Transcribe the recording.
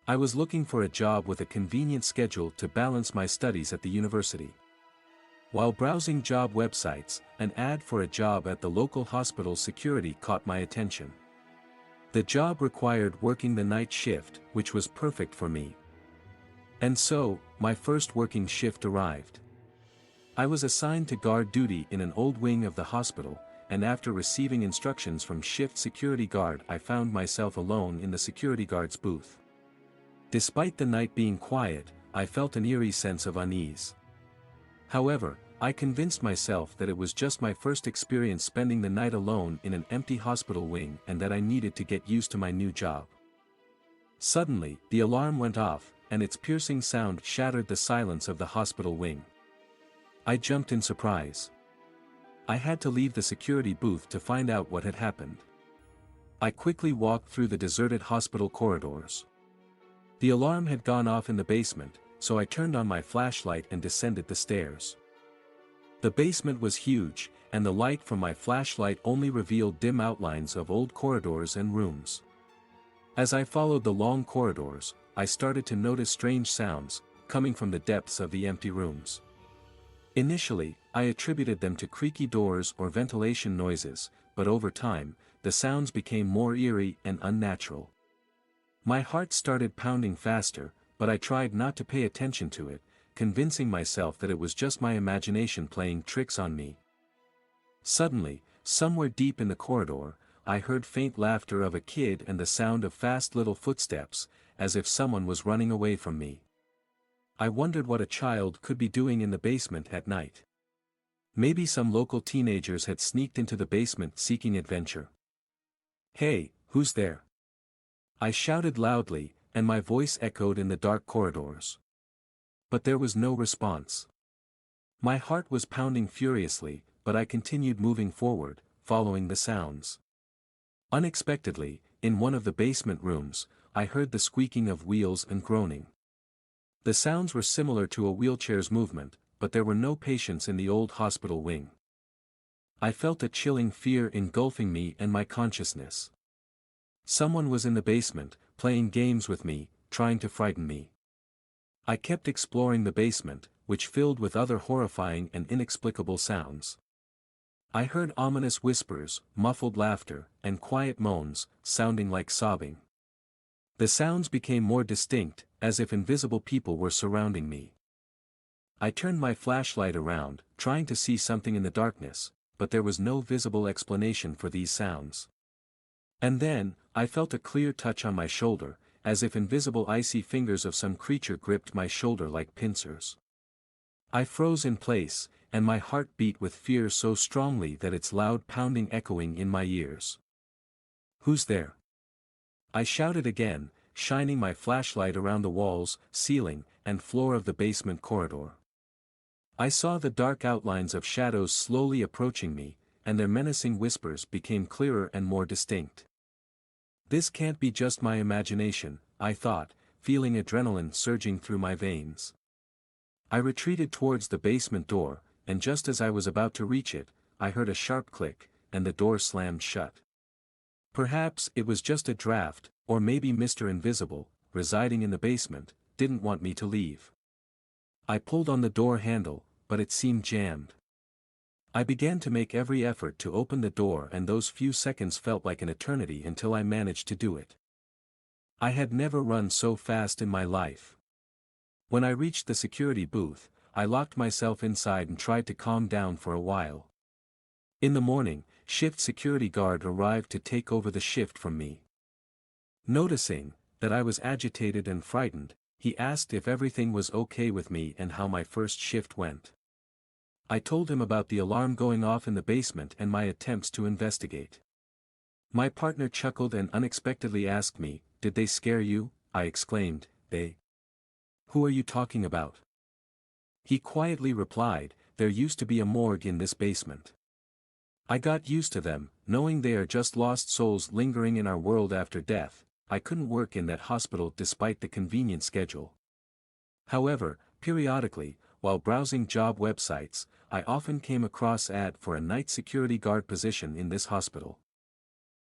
I was looking for a job with a convenient schedule to balance my studies at the university. While browsing job websites, an ad for a job at the local hospital security caught my attention. The job required working the night shift, which was perfect for me. And so, my first working shift arrived. I was assigned to guard duty in an old wing of the hospital, and after receiving instructions from shift security guard, I found myself alone in the security guard's booth. Despite the night being quiet, I felt an eerie sense of unease. However, I convinced myself that it was just my first experience spending the night alone in an empty hospital wing and that I needed to get used to my new job. Suddenly, the alarm went off, and its piercing sound shattered the silence of the hospital wing. I jumped in surprise. I had to leave the security booth to find out what had happened. I quickly walked through the deserted hospital corridors. The alarm had gone off in the basement, so I turned on my flashlight and descended the stairs. The basement was huge, and the light from my flashlight only revealed dim outlines of old corridors and rooms. As I followed the long corridors, I started to notice strange sounds, coming from the depths of the empty rooms. Initially, I attributed them to creaky doors or ventilation noises, but over time, the sounds became more eerie and unnatural. My heart started pounding faster, but I tried not to pay attention to it, convincing myself that it was just my imagination playing tricks on me. Suddenly, somewhere deep in the corridor, I heard faint laughter of a kid and the sound of fast little footsteps, as if someone was running away from me. I wondered what a child could be doing in the basement at night. Maybe some local teenagers had sneaked into the basement seeking adventure. "Hey, who's there?" I shouted loudly, and my voice echoed in the dark corridors. But there was no response. My heart was pounding furiously, but I continued moving forward, following the sounds. Unexpectedly, in one of the basement rooms, I heard the squeaking of wheels and groaning. The sounds were similar to a wheelchair's movement, but there were no patients in the old hospital wing. I felt a chilling fear engulfing me and my consciousness. Someone was in the basement, playing games with me, trying to frighten me. I kept exploring the basement, which filled with other horrifying and inexplicable sounds. I heard ominous whispers, muffled laughter, and quiet moans, sounding like sobbing. The sounds became more distinct, as if invisible people were surrounding me. I turned my flashlight around, trying to see something in the darkness, but there was no visible explanation for these sounds. And then, I felt a clear touch on my shoulder, as if invisible icy fingers of some creature gripped my shoulder like pincers. I froze in place, and my heart beat with fear so strongly that its loud pounding echoing in my ears. "Who's there?" I shouted again, shining my flashlight around the walls, ceiling, and floor of the basement corridor. I saw the dark outlines of shadows slowly approaching me, and their menacing whispers became clearer and more distinct. This can't be just my imagination, I thought, feeling adrenaline surging through my veins. I retreated towards the basement door, and just as I was about to reach it, I heard a sharp click, and the door slammed shut. Perhaps it was just a draft, or maybe Mr. Invisible, residing in the basement, didn't want me to leave. I pulled on the door handle, but it seemed jammed. I began to make every effort to open the door, and those few seconds felt like an eternity until I managed to do it. I had never run so fast in my life. When I reached the security booth, I locked myself inside and tried to calm down for a while. In the morning, shift security guard arrived to take over the shift from me. Noticing that I was agitated and frightened, he asked if everything was okay with me and how my first shift went. I told him about the alarm going off in the basement and my attempts to investigate. My partner chuckled and unexpectedly asked me, "Did they scare you?" I exclaimed, "They? Who are you talking about?" He quietly replied, "There used to be a morgue in this basement. I got used to them, knowing they are just lost souls lingering in our world after death. I couldn't work in that hospital despite the convenient schedule. However, periodically, while browsing job websites, I often came across ad for a night security guard position in this hospital.